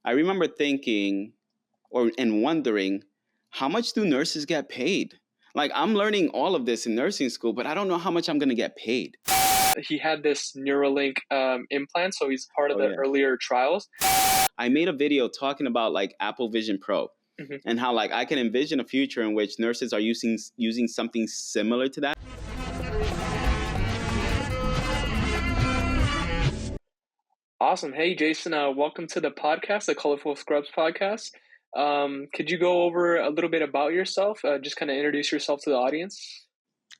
I remember thinking and wondering, how much do nurses get paid? Like, I'm learning all of this in nursing school, but I don't know how much I'm going to get paid. He had this Neuralink implant, so he's part of Oh, the yeah. earlier trials. I made a video talking about like Apple Vision Pro and how like I can envision a future in which nurses are using something similar to that. Awesome. Hey, Jason, welcome to the podcast, the Colorful Scrubs podcast. Could you go over a little bit about yourself? Just kind of introduce yourself to the audience.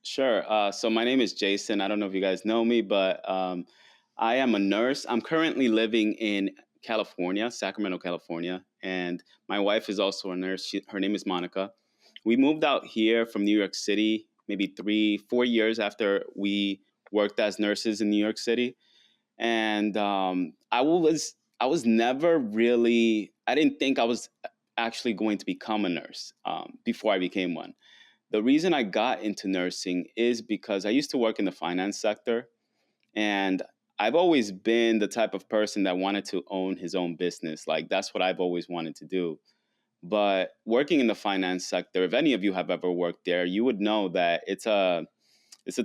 Sure. So my name is Jason. I don't know if you guys know me, but I am a nurse. I'm currently living in California, Sacramento, California, and my wife is also a nurse. Her name is Monica. We moved out here from New York City maybe 3-4 years after we worked as nurses in New York City, and I was never really. I didn't think I was actually going to become a nurse before I became one. The reason I got into nursing is because I used to work in the finance sector, and I've always been the type of person that wanted to own his own business. Like, that's what I've always wanted to do. But working in the finance sector, if any of you have ever worked there, you would know that it's a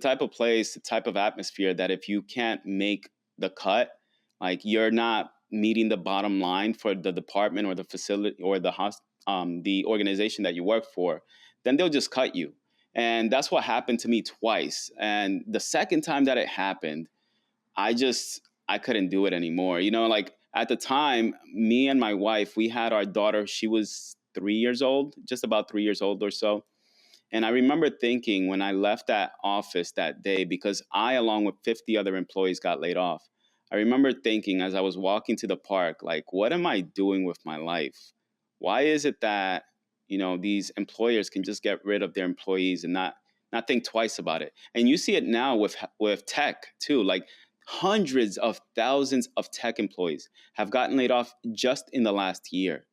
type of place, a type of atmosphere that if you can't make the cut, like, you're not meeting the bottom line for the department or the facility or the organization that you work for, then they'll just cut you. And that's what happened to me twice. And the second time that it happened, I couldn't do it anymore. Like, at the time, me and my wife, we had our daughter. She was 3 years old, just about 3 years old or so. And I remember thinking when I left that office that day, because I, along with 50 other employees, got laid off. I remember thinking as I was walking to the park, like, what am I doing with my life? Why is it that, these employers can just get rid of their employees and not think twice about it? And you see it now with tech too. Like, hundreds of thousands of tech employees have gotten laid off just in the last year.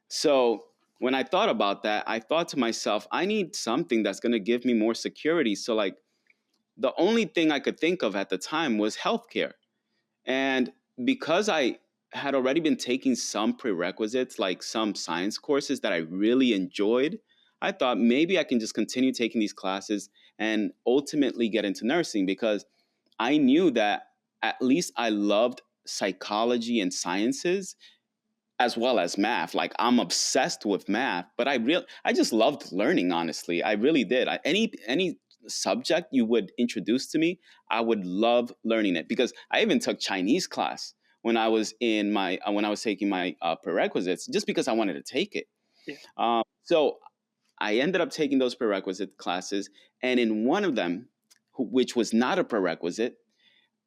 So when I thought about that, I thought to myself, I need something that's going to give me more security. So, like, the only thing I could think of at the time was healthcare. And because I had already been taking some prerequisites, like some science courses that I really enjoyed, I thought maybe I can just continue taking these classes and ultimately get into nursing, because I knew that at least I loved psychology and sciences as well as math. Like, I'm obsessed with math, but I just loved learning, honestly. I really did. Any subject you would introduce to me, I would love learning it, because I even took Chinese class when I was taking my prerequisites, just because I wanted to take it. Yeah. So I ended up taking those prerequisite classes, and in one of them, which was not a prerequisite,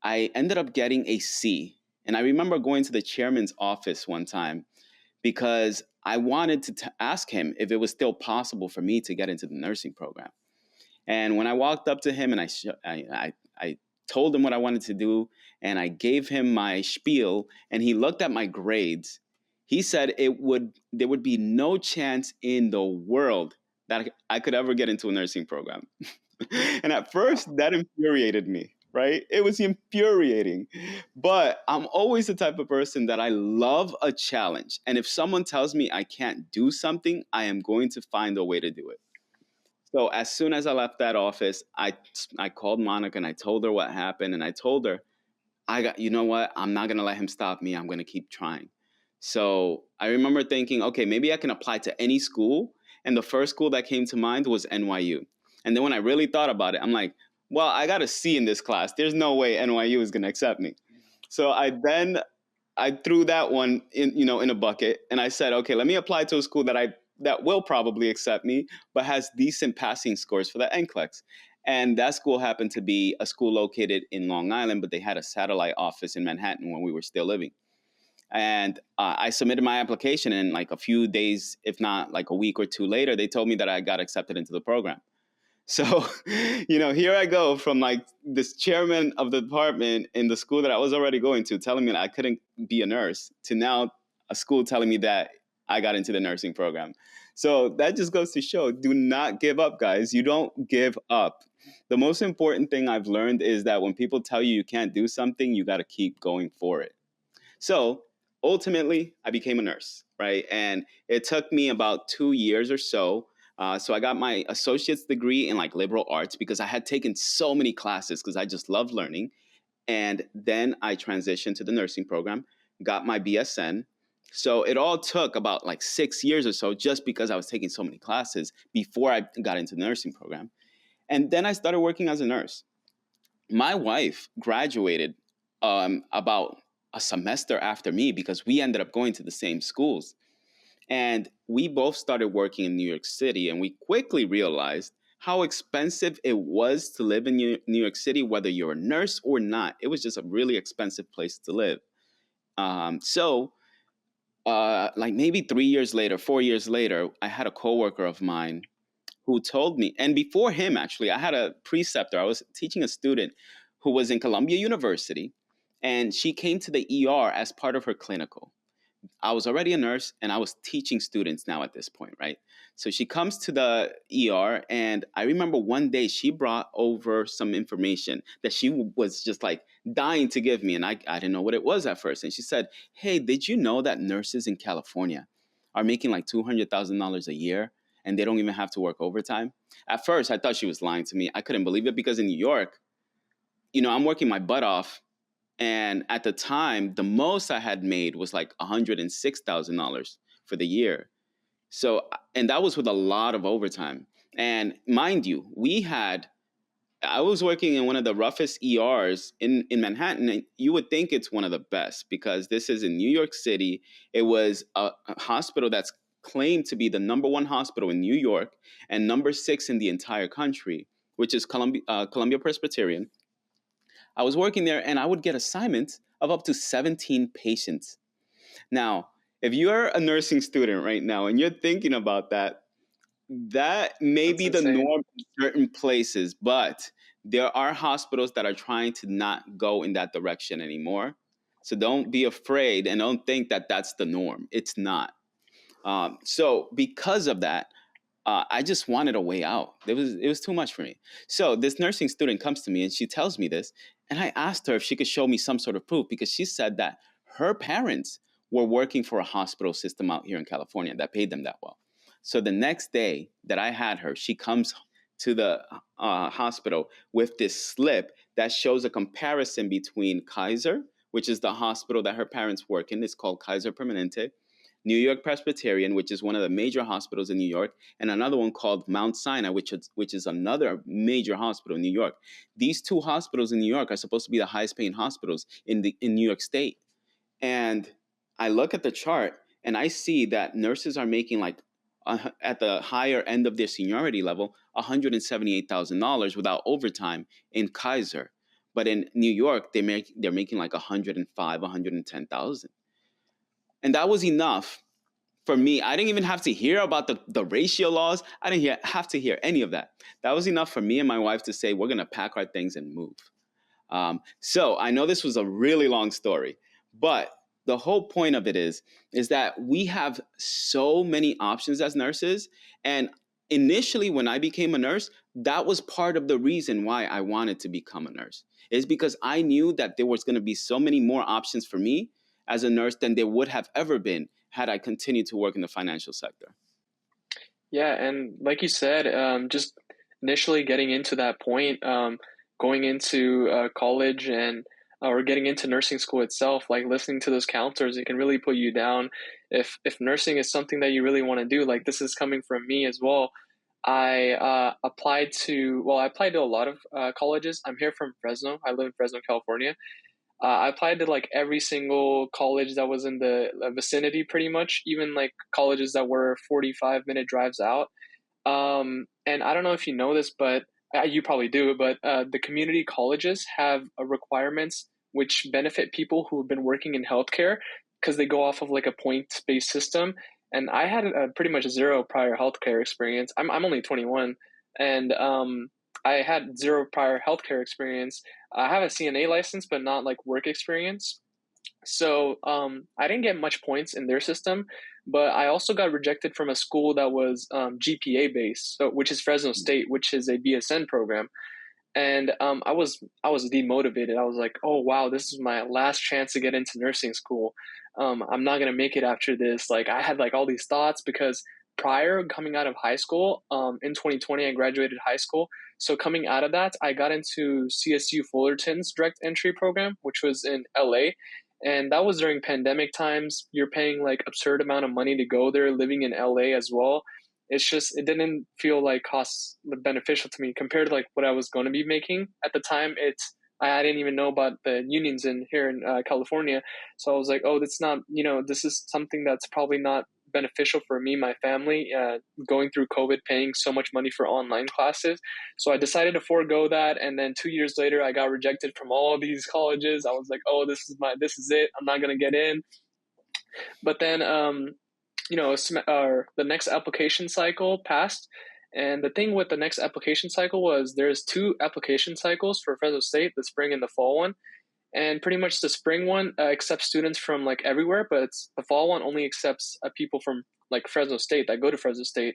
I ended up getting a C. And I remember going to the chairman's office one time because I wanted to ask him if it was still possible for me to get into the nursing program. And when I walked up to him and I told him what I wanted to do, and I gave him my spiel, and he looked at my grades, he said there would be no chance in the world that I could ever get into a nursing program. And at first, that infuriated me, right? It was infuriating. But I'm always the type of person that I love a challenge. And if someone tells me I can't do something, I am going to find a way to do it. So as soon as I left that office, I called Monica and I told her what happened. And I told her, you know what? I'm not going to let him stop me. I'm going to keep trying. So I remember thinking, okay, maybe I can apply to any school. And the first school that came to mind was NYU. And then when I really thought about it, I'm like, well, I got a C in this class. There's no way NYU is going to accept me. So I threw that one in a bucket, and I said, okay, let me apply to a school that will probably accept me, but has decent passing scores for the NCLEX. And that school happened to be a school located in Long Island, but they had a satellite office in Manhattan when we were still living. And I submitted my application, and like a few days, if not like a week or two later, they told me that I got accepted into the program. So, here I go from like this chairman of the department in the school that I was already going to, telling me that I couldn't be a nurse, to now a school telling me that I got into the nursing program. So that just goes to show, do not give up, guys. You don't give up. The most important thing I've learned is that when people tell you you can't do something, you got to keep going for it. So ultimately, I became a nurse, right? And it took me about 2 years or so. So I got my associate's degree in like liberal arts because I had taken so many classes because I just love learning. And then I transitioned to the nursing program, got my BSN. So it all took about like 6 years or so just because I was taking so many classes before I got into the nursing program. And then I started working as a nurse. My wife graduated about a semester after me because we ended up going to the same schools. And we both started working in New York City, and we quickly realized how expensive it was to live in New York City, whether you're a nurse or not. It was just a really expensive place to live. Like maybe 3 years later, 4 years later, I had a coworker of mine who told me, and before him, actually, I had a preceptor. I was teaching a student who was in Columbia University, and she came to the ER as part of her clinical. I was already a nurse and I was teaching students now at this point, right? So she comes to the ER, and I remember one day she brought over some information that she was just like dying to give me. And I didn't know what it was at first. And she said, "Hey, did you know that nurses in California are making like $200,000 a year and they don't even have to work overtime?" At first, I thought she was lying to me. I couldn't believe it because in New York, I'm working my butt off, and at the time, the most I had made was like $106,000 for the year. So, and that was with a lot of overtime. And mind you, I was working in one of the roughest ERs in Manhattan. And you would think it's one of the best because this is in New York City. It was a hospital that's claimed to be the number one hospital in New York and number six in the entire country, which is Columbia Presbyterian. I was working there and I would get assignments of up to 17 patients. Now, if you're a nursing student right now and you're thinking about that, that may That's be the insane. norm in certain places, but there are hospitals that are trying to not go in that direction anymore. So don't be afraid and don't think that that's the norm. It's not. So because of that, I just wanted a way out. It was too much for me. So this nursing student comes to me and she tells me this, and I asked her if she could show me some sort of proof because she said that her parents were working for a hospital system out here in California that paid them that well. So the next day that I had her, she comes to the hospital with this slip that shows a comparison between Kaiser, which is the hospital that her parents work in. It's called Kaiser Permanente. New York Presbyterian, which is one of the major hospitals in New York, and another one called Mount Sinai, which is another major hospital in New York. These two hospitals in New York are supposed to be the highest paying hospitals in New York State. And I look at the chart and I see that nurses are making like at the higher end of their seniority level, $178,000 without overtime in Kaiser. But in New York, they're making like 105, 110,000. And that was enough for me. I didn't even have to hear about the ratio laws. I didn't have to hear any of that. That was enough for me and my wife to say, we're going to pack our things and move. So I know this was a really long story, but the whole point of it is that we have so many options as nurses. And initially, when I became a nurse, that was part of the reason why I wanted to become a nurse, is because I knew that there was going to be so many more options for me as a nurse than there would have ever been had I continued to work in the financial sector. Yeah, and like you said, just initially getting into that point, going into college and or getting into nursing school itself, like listening to those counselors, it can really put you down. If nursing is something that you really want to do, like this is coming from me as well. I applied to a lot of colleges. I'm here from Fresno. I live in Fresno, California. I applied to like every single college that was in the vicinity, pretty much, even like colleges that were 45-minute drives out. And I don't know if you know this, but you probably do, but the community colleges have requirements which benefit people who have been working in healthcare because they go off of like a point-based system. And I had pretty much zero prior healthcare experience. I'm only 21, and I had zero prior healthcare experience. I have a CNA license, but not like work experience. So I didn't get much points in their system, but I also got rejected from a school that was GPA based, so which is Fresno State, which is a BSN program. And I was demotivated. I was like, oh wow, this is my last chance to get into nursing school. I'm not gonna make it after this. Like I had like all these thoughts because prior coming out of high school, in 2020, I graduated high school. So coming out of that, I got into CSU Fullerton's direct entry program, which was in LA. And that was during pandemic times. You're paying like absurd amount of money to go there, living in LA as well. It's just it didn't feel like cost beneficial to me compared to like what I was going to be making at the time. I didn't even know about the unions in here in California, so I was like, oh, that's not, this is something that's probably not beneficial for me, my family, going through COVID, paying so much money for online classes. So I decided to forego that. And then 2 years later, I got rejected from all these colleges. I was like, oh, this is it. I'm not going to get in. But then, the next application cycle passed. And the thing with the next application cycle was there's two application cycles for Fresno State, the spring and the fall one. And pretty much the spring one accepts students from like everywhere, but the fall one only accepts people from like Fresno State that go to Fresno State.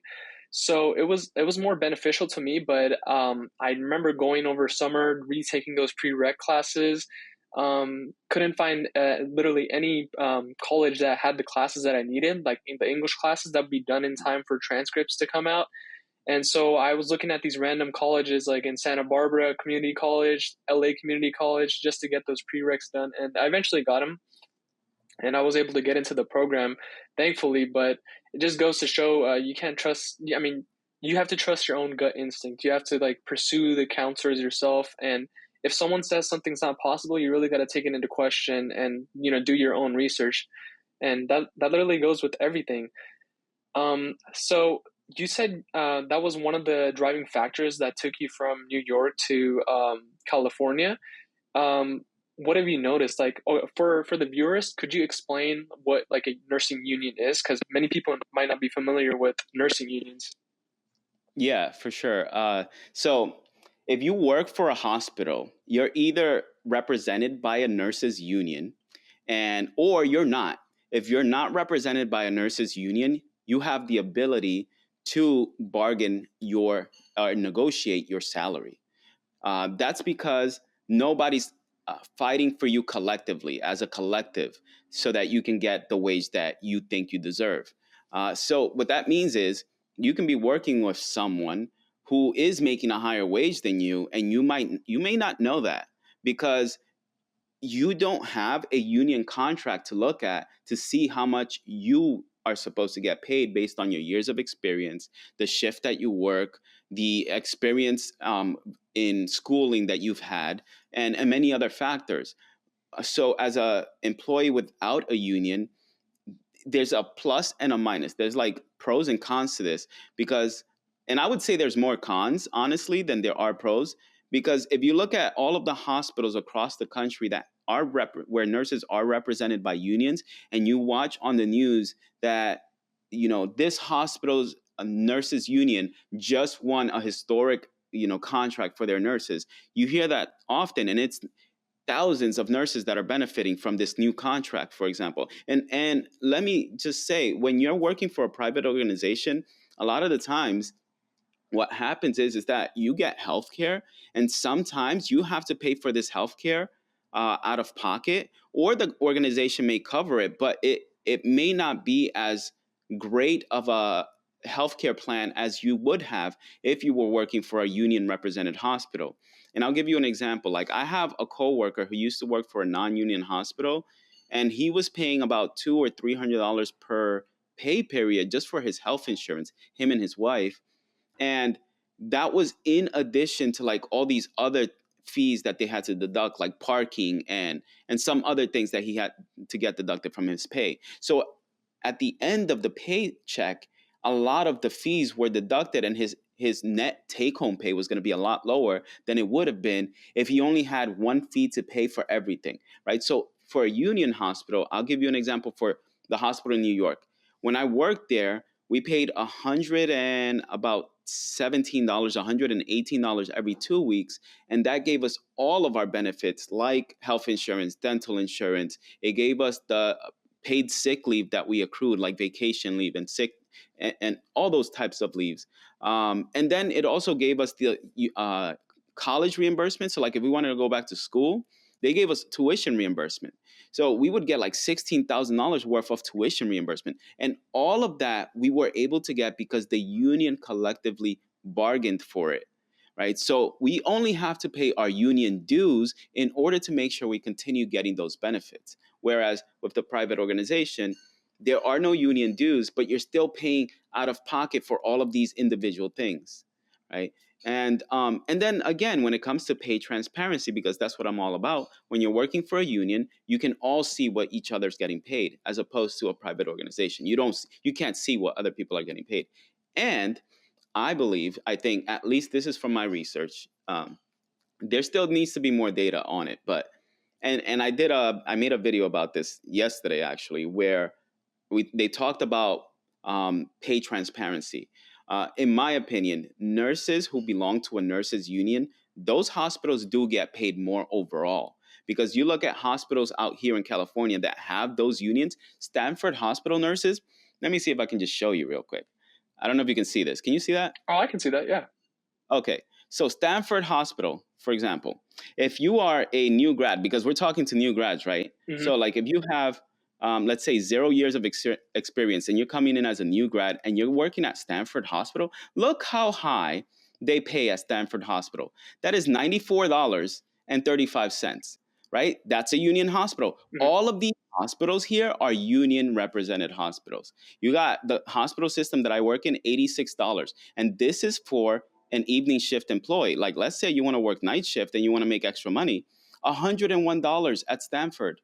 So it was more beneficial to me, but I remember going over summer, retaking those prereq classes. Couldn't find literally any college that had the classes that I needed, like in the English classes that would be done in time for transcripts to come out. And so I was looking at these random colleges like in Santa Barbara Community College, LA Community College, just to get those prereqs done. And I eventually got them and I was able to get into the program, thankfully. But it just goes to show you can't trust, I mean, you have to trust your own gut instinct. You have to like pursue the counselors yourself. And if someone says something's not possible, you really got to take it into question and, do your own research. And that literally goes with everything. So you said that was one of the driving factors that took you from New York to California. Um, what have you noticed? Like, for the viewers, could you explain what like a nursing union is? Because many people might not be familiar with nursing unions. Yeah, for sure. So if you work for a hospital, you're either represented by a nurses union and or you're not. If you're not represented by a nurses union, you have the ability to bargain your or negotiate your salary. That's because nobody's fighting for you collectively as a collective so that you can get the wage that you think you deserve. So, what that means is you can be working with someone who is making a higher wage than you, and you may not know that because you don't have a union contract to look at to see how much you are supposed to get paid based on your years of experience, the shift that you work, the experience in schooling that you've had, and many other factors. So, as a employee without a union, there's a plus and a minus. There's like pros and cons to this because, and I would say there's more cons, honestly, than there are pros. Because if you look at all of the hospitals across the country that are where nurses are represented by unions, and you watch on the news that this hospital's nurses union just won a historic contract for their nurses. You hear that often, and it's thousands of nurses that are benefiting from this new contract, for example. And let me just say, when you're working for a private organization, a lot of the times what happens is that you get health care, and sometimes you have to pay for this health care out of pocket, or the organization may cover it, but it may not be as great of a healthcare plan as you would have if you were working for a union represented hospital. And I'll give you an example. Like, I have a coworker who used to work for a non-union hospital, and he was paying about $200 or $300 per pay period just for his health insurance, him and his wife. And that was in addition to like all these other fees that they had to deduct, like parking and some other things that he had to get deducted from his pay. So at the end of the paycheck, a lot of the fees were deducted, and his net take home pay was going to be a lot lower than it would have been if he only had one fee to pay for everything, right? So for a union hospital, I'll give you an example for the hospital in New York. When I worked there, we paid about $17, $118 every 2 weeks. And that gave us all of our benefits like health insurance, dental insurance. It gave us the paid sick leave that we accrued, like vacation leave and sick and all those types of leaves. And then it also gave us the college reimbursement. So like if we wanted to go back to school, They gave us tuition reimbursement. So we would get like $16,000 worth of tuition reimbursement. And all of that we were able to get because the union collectively bargained for it. Right. So we only have to pay our union dues in order to make sure we continue getting those benefits. Whereas with the private organization, there are no union dues, but you're still paying out of pocket for all of these individual things. Right. And then again, when it comes to pay transparency, because that's what I'm all about, when you're working for a union, you can all see what each other's getting paid, as opposed to a private organization. You can't see what other people are getting paid. And I think, at least this is from my research, there still needs to be more data on it. But I made a video about this yesterday actually, where they talked about pay transparency. In my opinion, nurses who belong to a nurses union, those hospitals do get paid more overall. Because you look at hospitals out here in California that have those unions, Stanford Hospital nurses. Let me see if I can just show you real quick. I don't know if you can see this. Can you see that? Oh, I can see that. Yeah. Okay. So Stanford Hospital, for example, if you are a new grad, because we're talking to new grads, right? Mm-hmm. So like if you have, let's say 0 years of experience and you're coming in as a new grad and you're working at Stanford Hospital, look how high they pay at Stanford Hospital. That is $94.35, right? That's a union hospital. Mm-hmm. All of these hospitals here are union represented hospitals. You got the hospital system that I work in, $86. And this is for an evening shift employee. Like, let's say you want to work night shift and you want to make extra money, $101 at Stanford.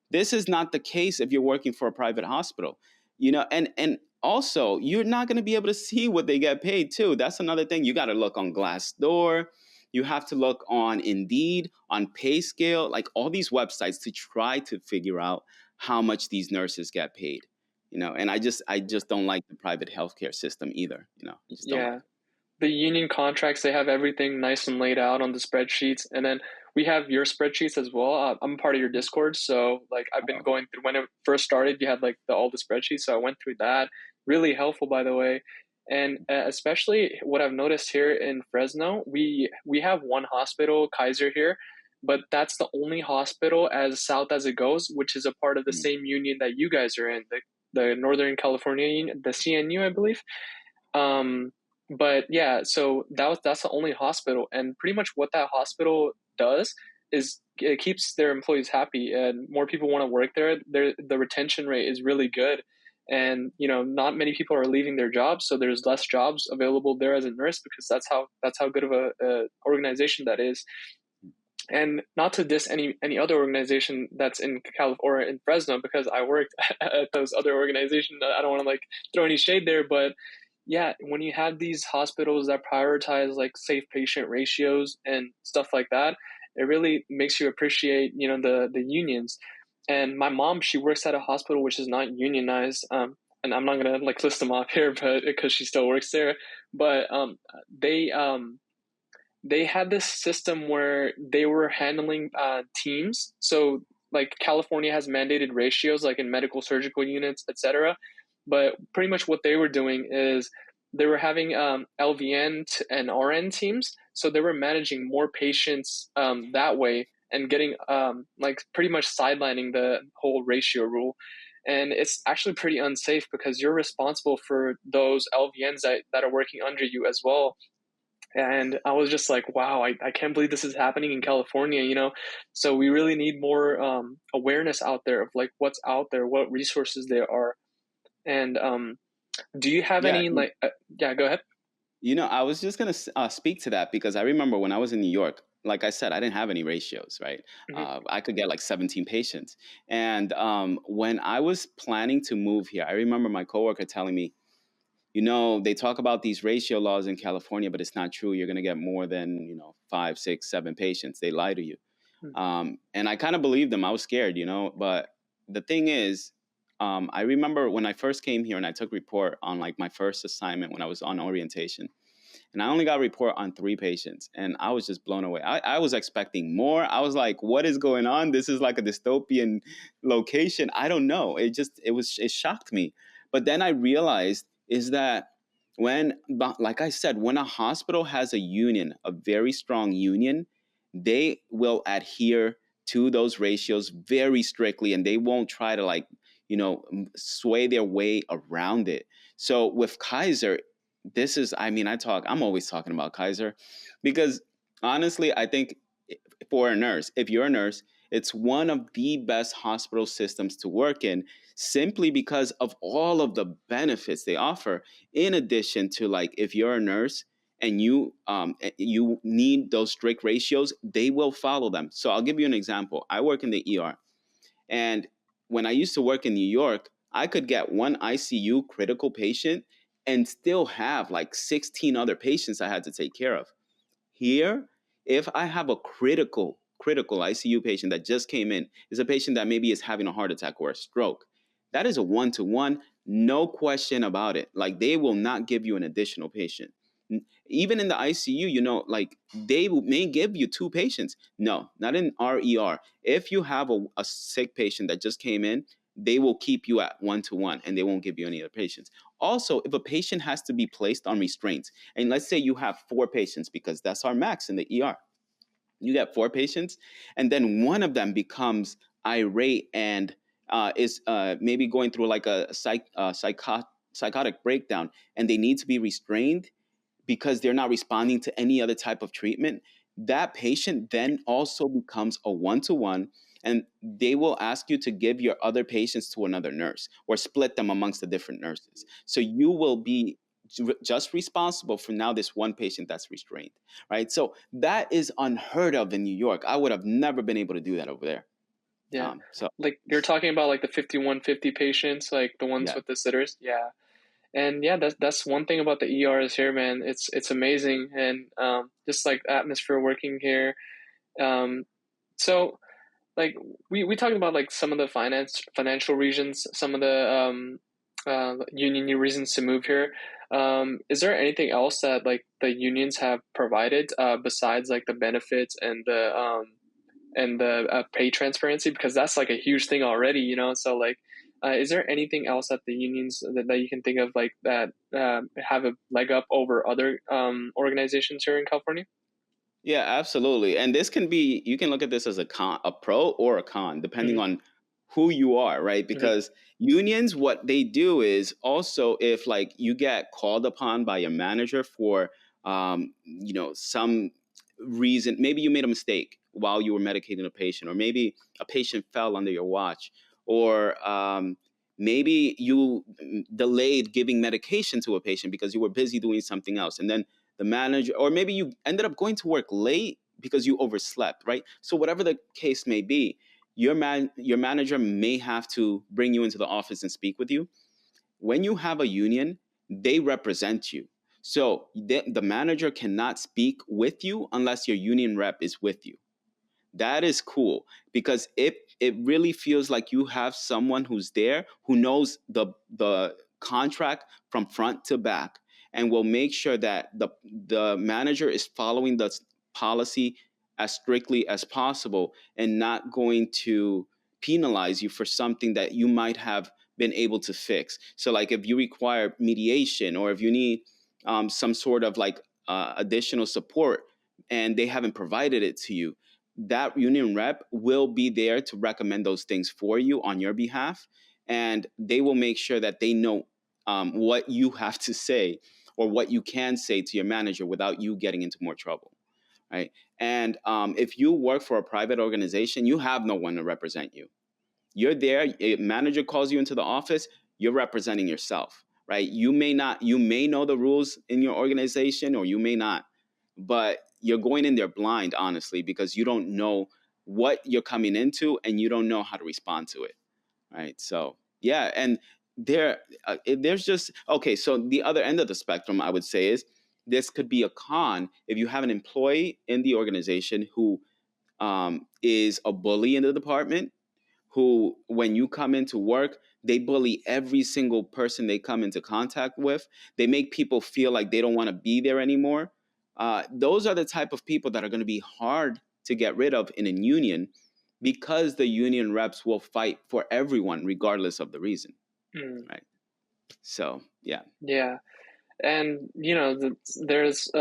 This is not the case if you're working for a private hospital, and also you're not going to be able to see what they get paid too. That's another thing. You got to look on Glassdoor. You have to look on Indeed, on PayScale, like all these websites to try to figure out how much these nurses get paid. And I just don't like the private healthcare system either. I just don't like it. The union contracts, they have everything nice and laid out on the spreadsheets. And then we have your spreadsheets as well. I'm part of your Discord. So like I've been going through, when it first started, you had like all the spreadsheets. So I went through that. Really helpful, by the way. And especially what I've noticed here in Fresno, we have one hospital, Kaiser here, but that's the only hospital as south as it goes, which is a part of the same union that you guys are in, the Northern California Union, the CNU, I believe. But yeah, so that's the only hospital, and pretty much what that hospital does is it keeps their employees happy, and more people want to work there. The retention rate is really good, and not many people are leaving their jobs, so there's less jobs available there as a nurse, because that's how good of a organization that is. And not to diss any other organization that's in California or in Fresno, because I worked at those other organizations. I don't want to like throw any shade there, but yeah, when you have these hospitals that prioritize like safe patient ratios and stuff like that, it really makes you appreciate, the unions. And my mom, she works at a hospital which is not unionized. And I'm not gonna like list them off here, but because she still works there. But they had this system where they were handling teams. So like California has mandated ratios, like in medical surgical units, etc. But pretty much what they were doing is they were having LVN and RN teams. So they were managing more patients that way, and getting like pretty much sidelining the whole ratio rule. And it's actually pretty unsafe, because you're responsible for those LVNs that are working under you as well. And I was just like, wow, I can't believe this is happening in California. So we really need more awareness out there of like what's out there, what resources there are. And do you have any like yeah, go ahead. I was just going to speak to that, because I remember when I was in New York, like I said, I didn't have any ratios, right? Mm-hmm. I could get like 17 patients. And when I was planning to move here, I remember my coworker telling me, they talk about these ratio laws in California, but it's not true. You're going to get more than, 5, 6, 7 patients. They lie to you. Mm-hmm. And I kind of believed them. I was scared, but the thing is, I remember when I first came here and I took report on like my first assignment when I was on orientation, and I only got report on 3 patients, and I was just blown away. I was expecting more. I was like, what is going on? This is like a dystopian location. I don't know. It shocked me. But then I realized is that like I said, when a hospital has a union, a very strong union, they will adhere to those ratios very strictly, and they won't try to like, sway their way around it. So with Kaiser, this is, I mean, I'm always talking about Kaiser because honestly, I think for a nurse, if you're a nurse, it's one of the best hospital systems to work in simply because of all of the benefits they offer. In addition to, like, if you're a nurse and you need those strict ratios, they will follow them. So I'll give you an example. I work in the ER, and when I used to work in New York, I could get one ICU critical patient and still have like 16 other patients I had to take care of. Here, if I have a critical ICU patient that just came in, is a patient that maybe is having a heart attack or a stroke, that is a one-to-one, no question about it. Like, they will not give you an additional patient. Even in the ICU, like, they may give you two patients. No, not in our ER. If you have a sick patient that just came in, they will keep you at one-to-one and they won't give you any other patients. Also, if a patient has to be placed on restraints, and let's say you have four patients, because that's our max in the ER, you get four patients, and then one of them becomes irate and is maybe going through like a psychotic breakdown, and they need to be restrained because they're not responding to any other type of treatment, that patient then also becomes a one-to-one, and they will ask you to give your other patients to another nurse or split them amongst the different nurses. So you will be just responsible for now this one patient that's restrained, right? So that is unheard of in New York. I would have never been able to do that over there. Yeah. So Like you're talking about like the 5150 patients, like the ones yeah. with the sitters. Yeah. And yeah, that's one thing about the ERs here, man. It's amazing, and just like atmosphere working here. Um, so like we talked about like some of the financial reasons, some of the union reasons to move here. Is there anything else that like the unions have provided besides like the benefits and the pay transparency? Because that's like a huge thing already, you know. So like, is there anything else that the unions that you can think of like that have a leg up over other organizations here in California? Yeah, absolutely. And this can be, you can look at this as a pro or a con, depending Hmm. on who you are, right? Hmm. Because unions, what they do is also, if like you get called upon by your manager for, some reason, maybe you made a mistake while you were medicating a patient, or maybe a patient fell under your watch, or maybe you delayed giving medication to a patient because you were busy doing something else. And then the manager, or maybe you ended up going to work late because you overslept, right? So whatever the case may be, your manager may have to bring you into the office and speak with you. When you have a union, they represent you. So the manager cannot speak with you unless your union rep is with you. That is cool because it really feels like you have someone who's there who knows the contract from front to back and will make sure that the manager is following the policy as strictly as possible and not going to penalize you for something that you might have been able to fix. So like if you require mediation or if you need some sort of like additional support and they haven't provided it to you, that union rep will be there to recommend those things for you on your behalf. And they will make sure that they know what you have to say or what you can say to your manager without you getting into more trouble. Right. And if you work for a private organization, you have no one to represent you. You're there, a manager calls you into the office, you're representing yourself, right? You may know the rules in your organization or you may not, but you're going in there blind, honestly, because you don't know what you're coming into and you don't know how to respond to it, right? So yeah, and there's just okay. So the other end of the spectrum, I would say, is this could be a con if you have an employee in the organization who is a bully in the department, who, when you come into work, they bully every single person they come into contact with. They make people feel like they don't want to be there anymore. Those are the type of people that are going to be hard to get rid of in a union because the union reps will fight for everyone, regardless of the reason. Mm, Right. So, yeah. yeah. And there's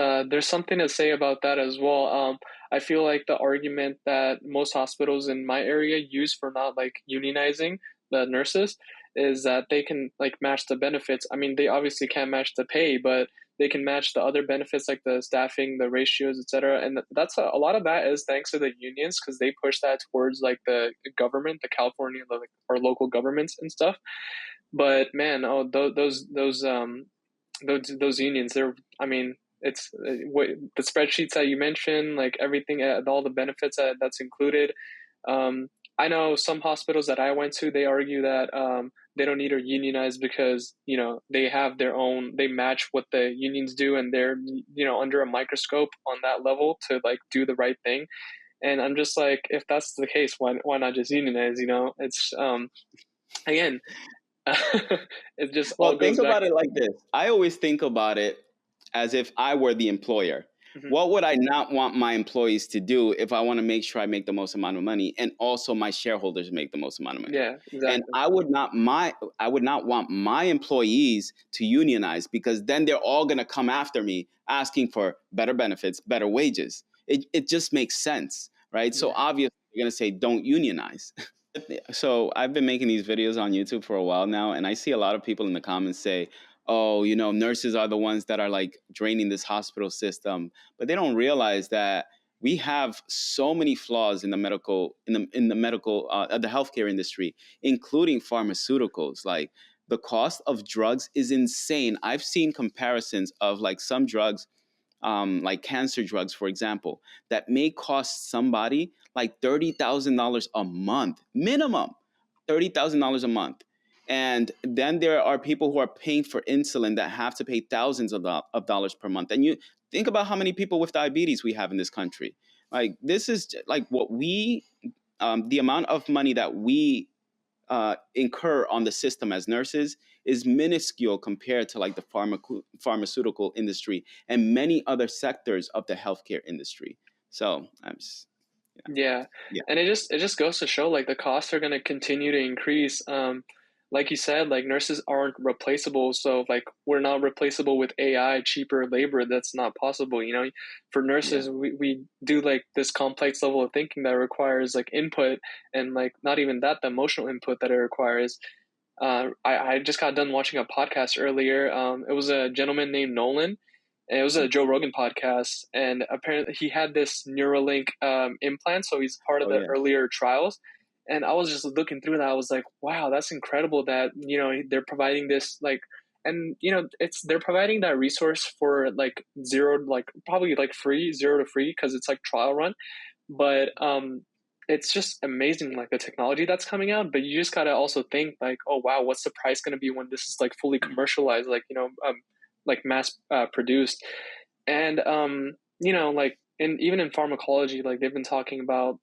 something to say about that as well. I feel like the argument that most hospitals in my area use for not like unionizing the nurses is that they can like match the benefits. I mean, they obviously can't match the pay, but they can match the other benefits like the staffing, the ratios, etc. And that's a lot of that is thanks to the unions because they push that towards like the government, the California, like our local governments and stuff. But man, oh, those unions, they're, I mean, it's the spreadsheets that you mentioned, like everything, all the benefits that's included. I know some hospitals that I went to, they argue that they don't need to unionize because they have their own, they match what the unions do, and they're under a microscope on that level to like do the right thing. And I'm just like, if that's the case, why not just unionize? It's again, it just all Well, goes think back. about it like this. I always think about it as if I were the employer. Mhm. What would I not want my employees to do if I want to make sure I make the most amount of money and also my shareholders make the most amount of money? Yeah, And exactly. I would not want my employees to unionize because then they're all going to come after me asking for better benefits, better wages. It just makes sense, right? So Yeah. obviously you're going to say don't unionize. So I've been making these videos on YouTube for a while now, and I see a lot of people in the comments say, "Oh, nurses are the ones that are like draining this hospital system," but they don't realize that we have so many flaws in the the healthcare industry, including pharmaceuticals. Like the cost of drugs is insane. I've seen comparisons of like some drugs like cancer drugs, for example, that may cost somebody like $30,000 a month, minimum $30,000 a month. And then there are people who are paying for insulin that have to pay thousands of dollars per month. And you think about how many people with diabetes we have in this country. Like this is like what the amount of money that we incur on the system as nurses is minuscule compared to like the pharmaceutical industry and many other sectors of the healthcare industry. So I'm just, Yeah, yeah, and it just goes to show like the costs are going to continue to increase. Like you said, like nurses aren't replaceable, so like we're not replaceable with AI, cheaper labor. That's not possible. For yeah, nurses, we do like this complex level of thinking that requires like input, and like not even that, the emotional input that it requires. I just got done watching a podcast earlier. It was a gentleman named Nolan, and it was a yeah. Joe Rogan podcast. And apparently, he had this Neuralink implant, so he's part of Oh the yeah, earlier trials. And I was just looking through that. I was like, wow, that's incredible that they're providing this like, and it's they're providing that resource for like zero, like probably like free, zero to free because it's like trial run. But it's just amazing like the technology that's coming out, but you just got to also think like, oh wow, what's the price going to be when this is like fully commercialized, like mass produced. And like even in pharmacology, like they've been talking about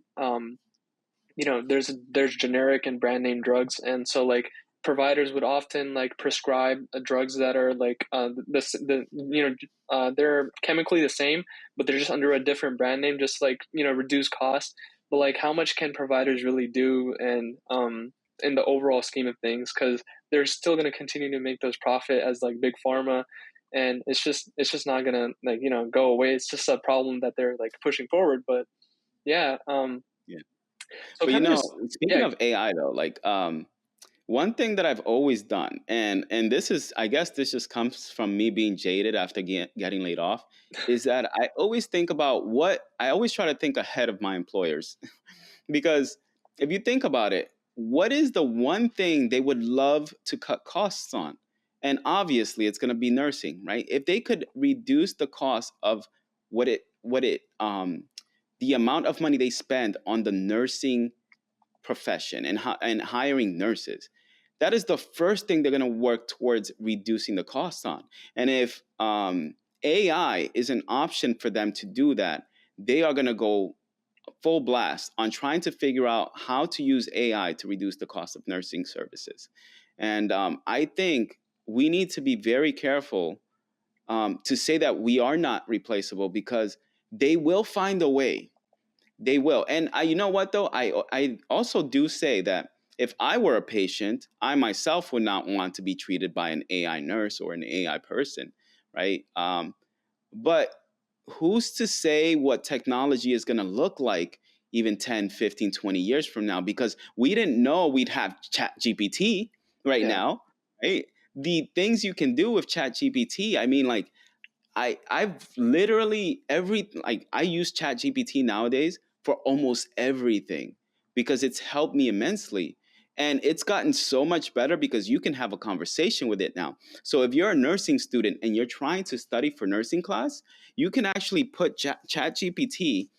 there's generic and brand name drugs, and so like providers would often like prescribe drugs that are like they're chemically the same, but they're just under a different brand name, just like reduce costs. But like, how much can providers really do, and in the overall scheme of things, because they're still going to continue to make those profit as like big pharma, and it's just not gonna like go away. It's just a problem that they're like pushing forward. But yeah, yeah. so But kind of just speaking yeah. of AI though, like one thing that I've always done, and this is, I guess, this just comes from me being jaded after getting laid off, is that I always think about what I always try to think ahead of my employers. Because if you think about it, what is the one thing they would love to cut costs on? And obviously, it's going to be nursing, right? If they could reduce the cost of what it the amount of money they spend on the nursing profession and hiring nurses, that is the first thing they're going to work towards reducing the costs on. And if AI is an option for them to do that, they are going to go full blast on trying to figure out how to use AI to reduce the cost of nursing services. And I think we need to be very careful to say that we are not replaceable because they will find a way. They will. And you know what, though? I also do say that if I were a patient, I myself would not want to be treated by an AI nurse or an AI person, right? But who's to say what technology is going to look like even 10, 15, 20 years from now? Because we didn't know we'd have chat GPT right Yeah, now, right? The things you can do with chat GPT, I mean, like, I've literally I use chat GPT nowadays for almost everything because it's helped me immensely. And it's gotten so much better because you can have a conversation with it now. So if you're a nursing student and you're trying to study for nursing class, you can actually put chat GPT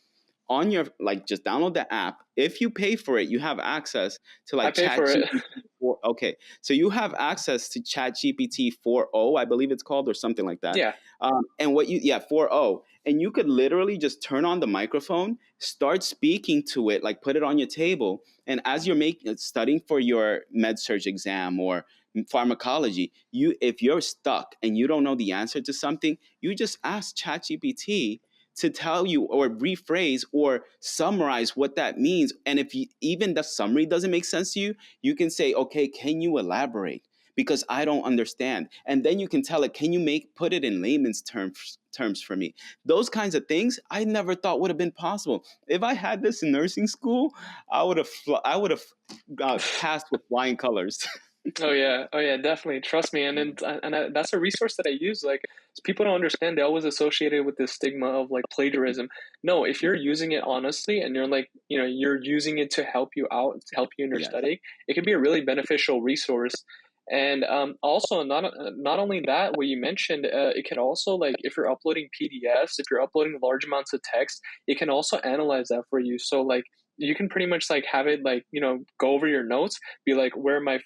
on your, like, just download the app. If you pay for it, you have access to I like pay chat for it. GPT 4. Okay, so you have access to chat GPT 4.0, I believe it's called, or something like that. Yeah, And what you, yeah, 4.0, and you could literally just turn on the microphone, start speaking to it, like put it on your table, and as you're making studying for your med surg exam or pharmacology, you, if you're stuck and you don't know the answer to something, you just ask ChatGPT to tell you or rephrase or summarize what that means. And if you, even the summary doesn't make sense to you, you can say, okay, can you elaborate? Because I don't understand. And then you can tell it, can you put it in layman's terms for me? Those kinds of things I never thought would have been possible. If I had this in nursing school, I would have passed with flying colors. oh yeah, definitely. Trust me, that's a resource that I use. Like, people don't understand. They always associate it with this stigma of like plagiarism. No, if you're using it honestly, and you're like, you're using it to help you out, to help you in your Yes. study, it can be a really beneficial resource. And also, not only that, what you mentioned, it can also, like, if you're uploading PDFs, if you're uploading large amounts of text, it can also analyze that for you. So like, you can pretty much like have it like, go over your notes, be like,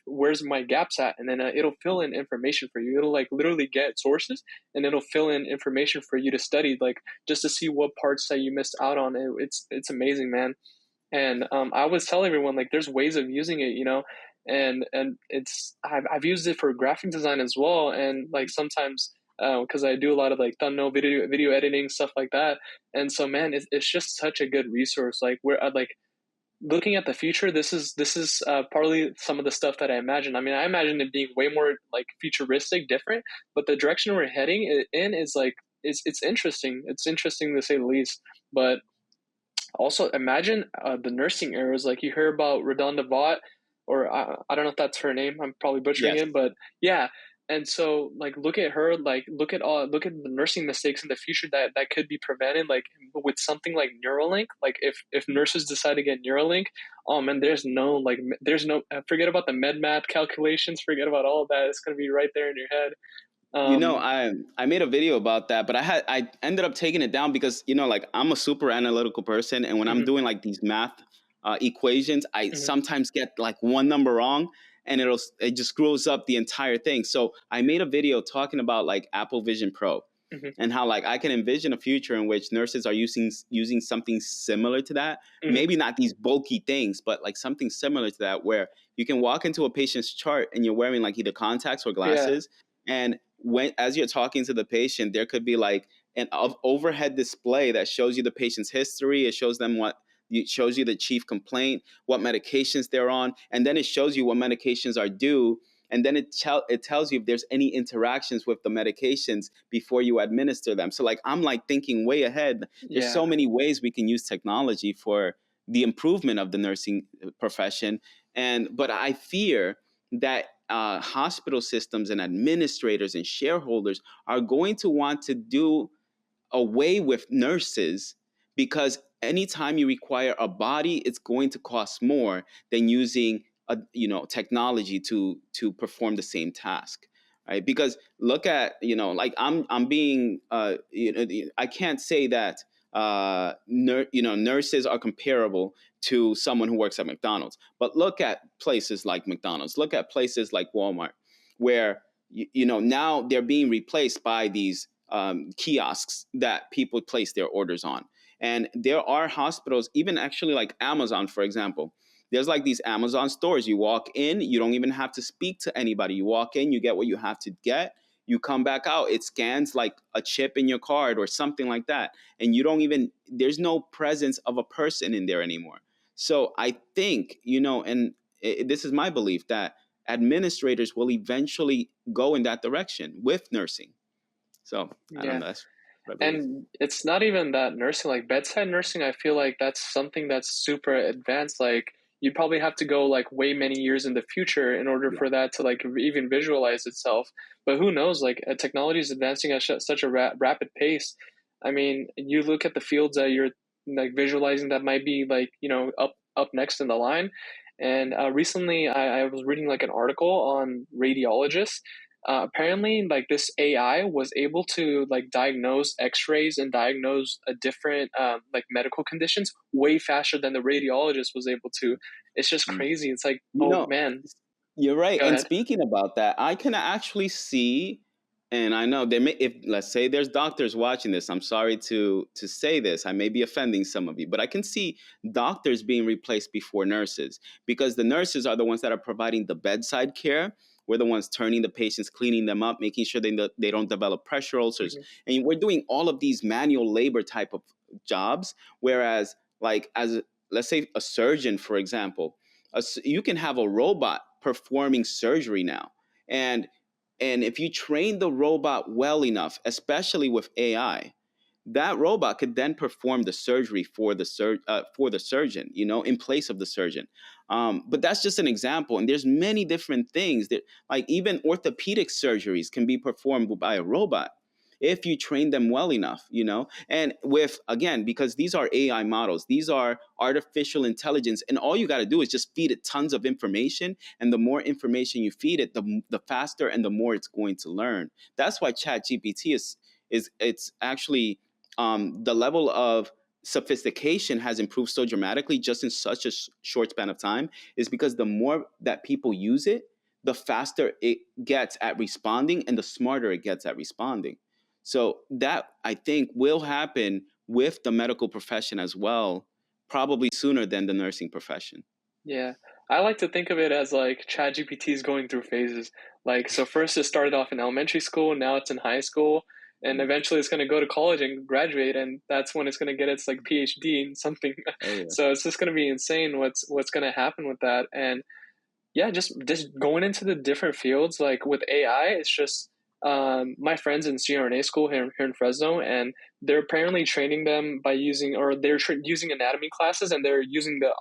where's my gaps at, and then it'll fill in information for you. It'll like literally get sources, and it'll fill in information for you to study, like, just to see what parts that you missed out on. It's amazing, man. And I always tell everyone, like, there's ways of using it, and I've used it for graphic design as well, and like sometimes because I do a lot of like thumbnail video editing, stuff like that. And so, man, it's just such a good resource. Like, we're like, looking at the future, this is partly some of the stuff that I imagine. I mean, I imagine it being way more like futuristic, different, but the direction we're heading in is like, it's interesting. It's interesting to say the least. But also imagine the nursing eras. Like, you hear about Redonda Vaught, or I don't know if that's her name. I'm probably butchering Yes. it, but yeah. And so, like, look at her. Like, look at the nursing mistakes in the future that could be prevented. Like, with something like Neuralink. Like, if nurses decide to get Neuralink, and there's no forget about the med math calculations. Forget about all of that. It's gonna be right there in your head. You know, Um, I made a video about that, but I ended up taking it down because, like, I'm a super analytical person, and when I'm mhm, doing like these math equations, I mhm, sometimes get like one number wrong, and it just screws up the entire thing. So I made a video talking about like Apple Vision Pro mhm, and how, like, I can envision a future in which nurses are using something similar to that. mhm. Maybe not these bulky things, but like something similar to that, where you can walk into a patient's chart and you're wearing like either contacts or Yeah, glasses, and when, as you're talking to the patient, there could be like an overhead display that shows you the patient's history. It shows them it shows you the chief complaint, what medications they're on, and then it shows you what medications are due, and then it tells you if there's any interactions with the medications before you administer them. So like, I'm like thinking way ahead. There's yeah, so many ways we can use technology for the improvement of the nursing profession, and but I fear that hospital systems and administrators and shareholders are going to want to do away with nurses, because anytime you require a body, it's going to cost more than using technology to perform the same task, right? Because look at, like, I'm being I can't say that nurses are comparable to someone who works at McDonald's, but look at places like McDonald's, look at places like Walmart, where now they're being replaced by these kiosks that people place their orders on. And there are hospitals, even actually like Amazon, for example. There's like these Amazon stores. You walk in, you don't even have to speak to anybody. You walk in, you get what you have to get, you come back out. It scans like a chip in your card or something like that. And you don't even, there's no presence of a person in there anymore. So I think, and this is my belief, that administrators will eventually go in that direction with nursing. So I don't Yeah. know. That's what I believe. And it's not even that nursing, like bedside nursing, I feel like that's something that's super advanced. Like you'd probably have to go like way many years in the future in order Yeah. for that to like even visualize itself. But who knows? Like technology is advancing at such a rapid pace. I mean, you look at the fields that you're like visualizing that might be like, up next in the line. And recently I was reading like an article on radiologists. Apparently like this AI was able to like diagnose x-rays and diagnose a different like medical conditions way faster than the radiologist was able to. It's just Mm. crazy. It's like, You oh know, man. you're right. Go And ahead. speaking about that, I can actually see, and I know they may, if let's say there's doctors watching this, I'm sorry to say this, I may be offending some of you, but I can see doctors being replaced before nurses because the nurses are the ones that are providing the bedside care. We're the ones turning the patients, cleaning them up, making sure they don't develop pressure ulcers, Mhm. and we're doing all of these manual labor type of jobs. Whereas, like as let's say a surgeon, for example, you can have a robot performing surgery now, and if you train the robot well enough, especially with AI, that robot could then perform the surgery for the surgeon, in place of the surgeon. But that's just an example, and there's many different things that, like even orthopedic surgeries, can be performed by a robot if you train them well enough. And with, again, because these are AI models, these are artificial intelligence, and all you got to do is just feed it tons of information, and the more information you feed it, the faster and the more it's going to learn. That's why Chat GPT is it's actually, the level of sophistication has improved so dramatically just in such a short span of time, is because the more that people use it, the faster it gets at responding and the smarter it gets at responding. So that, I think, will happen with the medical profession as well, probably sooner than the nursing profession. Yeah. I like to think of it as like ChatGPT is going through phases. Like, so first it started off in elementary school, now it's in high school, and Mm. eventually it's going to go to college and graduate, and that's when it's going to get its like PhD in something. Oh yeah. So it's just going to be insane what's going to happen with that. And yeah, just going into the different fields, like with AI, it's just my friends in CRNA school here in Fresno, and they're apparently training them by using, or they're using anatomy classes, and they're using the,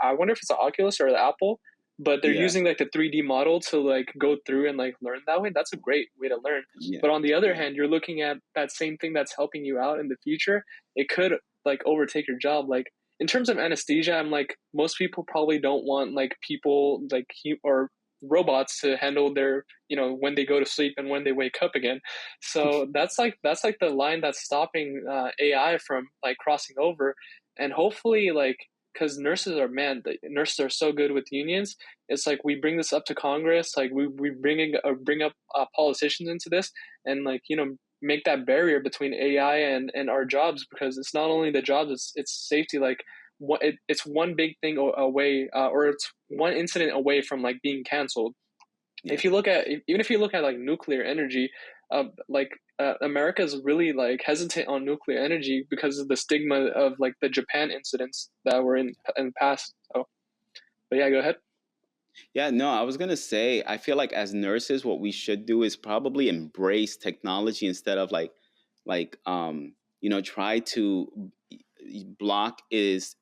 I wonder if it's the Oculus or the Apple, but they're Yeah. using like the 3D model to like go through and like learn that way. That's a great way to learn. Yeah. But on the other Yeah. hand, you're looking at that same thing that's helping you out in the future. It could like overtake your job. Like in terms of anesthesia, I'm like, most people probably don't want like people like or robots to handle their, when they go to sleep and when they wake up again. So that's like the line that's stopping AI from like crossing over. And hopefully, like, because nurses are, man, the nurses are so good with unions. It's like we bring this up to Congress, like we bring up politicians into this, and like, make that barrier between AI and our jobs, because it's not only the jobs, it's safety. Like it's one big thing away, or it's one incident away from like being canceled. Yeah. If you look at, even if you look at like nuclear energy, like America is really like hesitant on nuclear energy because of the stigma of like the Japan incidents that were in the past. So, but yeah, go ahead. Yeah, no, I was gonna say, I feel like as nurses, what we should do is probably embrace technology instead of try to block its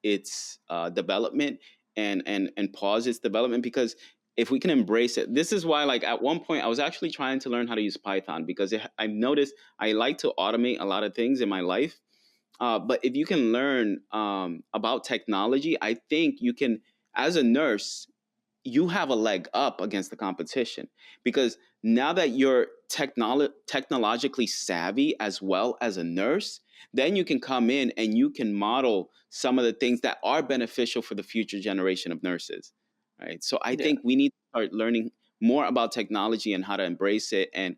development, and pause its development. Because if we can embrace it, this is why, like at one point, I was actually trying to learn how to use Python because I've noticed I like to automate a lot of things in my life. But if you can learn about technology, I think you can, as a nurse, you have a leg up against the competition, because now that you're technologically savvy as well as a nurse, then you can come in and you can model some of the things that are beneficial for the future generation of nurses, right? So I Yeah. think we need to start learning more about technology and how to embrace it, and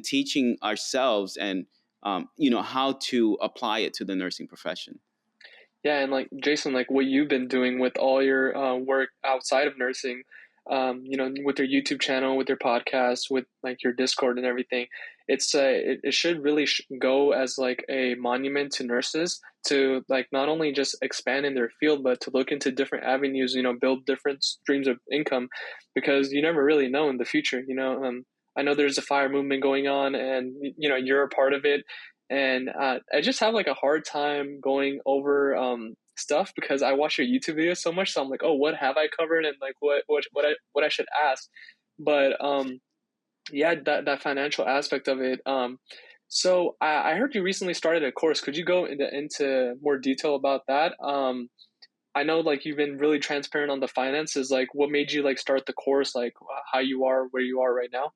teaching ourselves, and how to apply it to the nursing profession. Yeah, and like Jason, like what you've been doing with all your work outside of nursing, with your YouTube channel, with your podcast, with like your Discord and everything, it should really go as like a monument to nurses to like not only just expand in their field, but to look into different avenues, build different streams of income, because you never really know in the future. I know there's a fire movement going on, and you're a part of it. And I just have like a hard time going over stuff because I watch your YouTube videos so much. So I'm like, oh, what have I covered, and like what I should ask. But yeah, that financial aspect of it. So I heard you recently started a course. Could you go into more detail about that? I know like you've been really transparent on the finances. Like, what made you like start the course? Like, how you are where you are right now?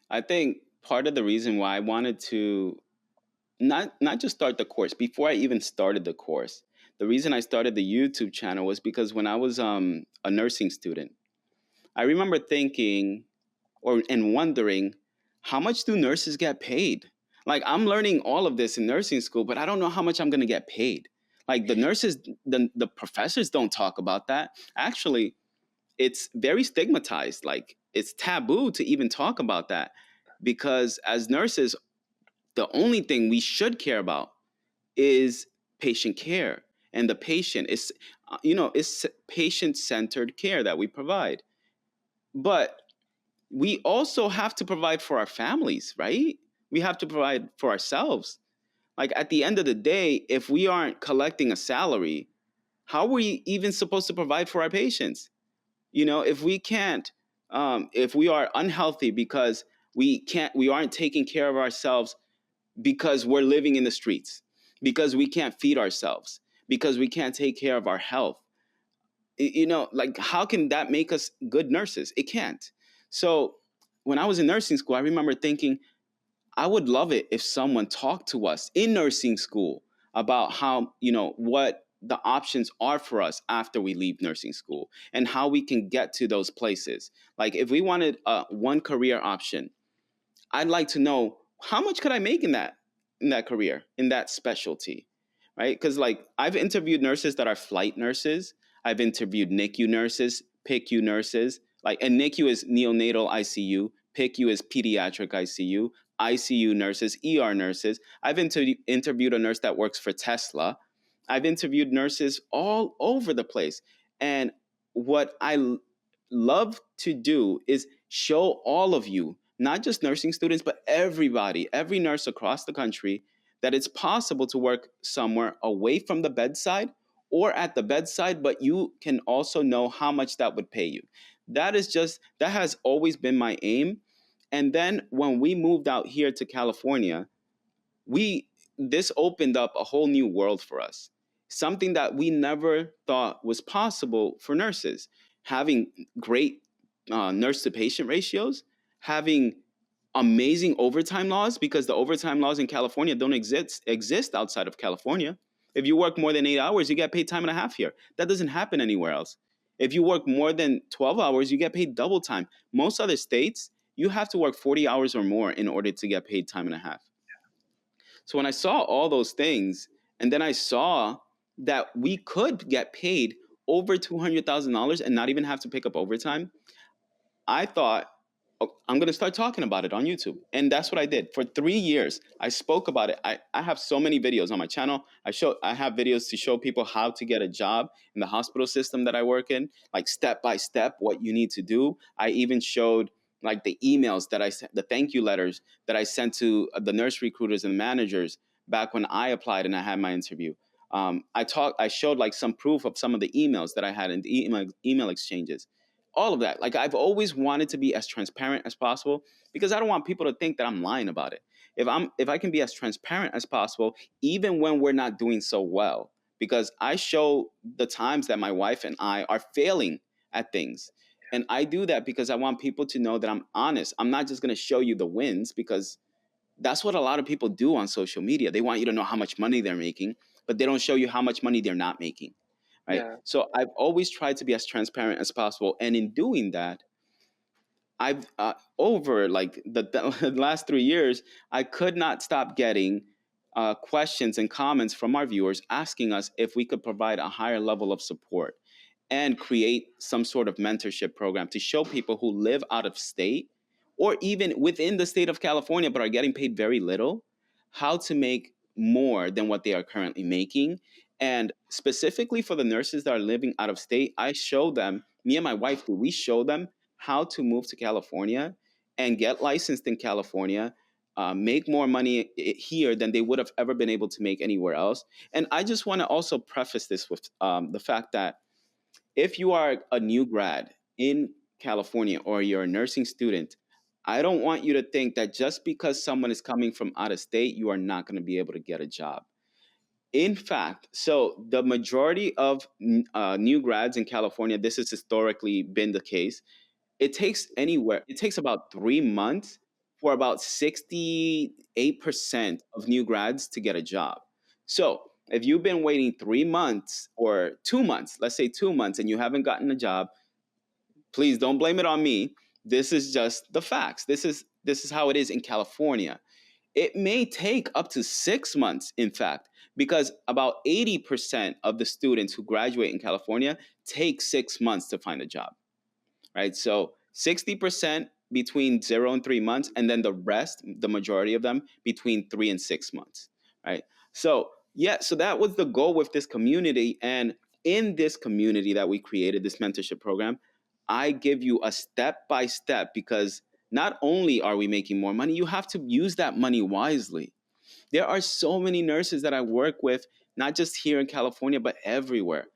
I think part of the reason why I wanted to not just start the course, before I even started the course, the reason I started the YouTube channel was because when I was a nursing student, I remember thinking and wondering, how much do nurses get paid? Like, I'm learning all of this in nursing school, but I don't know how much I'm going to get paid. Like, the nurses, the professors don't talk about that. Actually, it's very stigmatized. Like, it's taboo to even talk about that, because as nurses, the only thing we should care about is patient care. And the patient is, it's patient centered care that we provide. But we also have to provide for our families, right? We have to provide for ourselves. Like, at the end of the day, if we aren't collecting a salary, how are we even supposed to provide for our patients? If we can't, if we are unhealthy because we aren't taking care of ourselves, because we're living in the streets, because we can't feed ourselves, because we can't take care of our health, like, how can that make us good nurses? It can't. So when I was in nursing school, I remember thinking, I would love it if someone talked to us in nursing school about how, what the options are for us after we leave nursing school and how we can get to those places. Like, if we wanted one career option, I'd like to know, how much could I make in that career, in that specialty, right? Because, like, I've interviewed nurses that are flight nurses. I've interviewed NICU nurses, PICU nurses. Like, and NICU is neonatal ICU, PICU is pediatric ICU, ICU nurses, ER nurses. I've interviewed a nurse that works for Tesla. I've interviewed nurses all over the place. And what I love to do is show all of you, not just nursing students, but everybody, every nurse across the country, that it's possible to work somewhere away from the bedside or at the bedside, but you can also know how much that would pay you. That has always been my aim. And then when we moved out here to California, we this opened up a whole new world for us, something that we never thought was possible for nurses, having great nurse to patient ratios, having amazing overtime laws, because the overtime laws in California don't exist outside of California. If you work more than 8 hours, you get paid time and a half here. That doesn't happen anywhere else. If you work more than 12 hours, you get paid double time. Most other states, you have to work 40 hours or more in order to get paid time and a half. So when I saw all those things, and then I saw that we could get paid over $200,000 and not even have to pick up overtime, I thought, "Oh, I'm going to start talking about it on YouTube." And that's what I did. For 3 years, I spoke about it. I have so many videos on my channel. I have videos to show people how to get a job in the hospital system that I work in, like step by step, what you need to do. I even showed like the emails that I sent, the thank you letters that I sent to the nurse recruiters and managers back when I applied and I had my interview. I showed like some proof of some of the emails that I had in the email exchanges, all of that. Like, I've always wanted to be as transparent as possible, because I don't want people to think that I'm lying about it. If I can be as transparent as possible, even when we're not doing so well, because I show the times that my wife and I are failing at things. And I do that because I want people to know that I'm honest. I'm not just going to show you the wins, because that's what a lot of people do on social media. They want you to know how much money they're making, but they don't show you how much money they're not making. Right. Yeah, So I've always tried to be as transparent as possible. And in doing that, I've over like the last 3 years, I could not stop getting questions and comments from our viewers asking us if we could provide a higher level of support and create some sort of mentorship program to show people who live out of state or even within the state of California but are getting paid very little, how to make more than what they are currently making. And specifically for the nurses that are living out of state, I show them, me and my wife do, we show them how to move to California and get licensed in California, make more money here than they would have ever been able to make anywhere else. And I just want to also preface this with the fact that if you are a new grad in California or you're a nursing student, I don't want you to think that just because someone is coming from out of state, you are not going to be able to get a job. In fact, so the majority of new grads in California, this has historically been the case. It takes about 3 months for about 68% of new grads to get a job. So if you've been waiting 3 months or 2 months, let's say 2 months, and you haven't gotten a job, please don't blame it on me. This is just the facts. This is how it is in California. It may take up to 6 months, in fact, because about 80% of the students who graduate in California take 6 months to find a job, right? So 60% between 0 and 3 months, and then the rest, the majority of them, between 3 and 6 months, right? So, yeah, so that was the goal with this community. And in this community that we created, this mentorship program, I give you a step by step because not only are we making more money, you have to use that money wisely. There are so many nurses that I work with, not just here in California, but everywhere,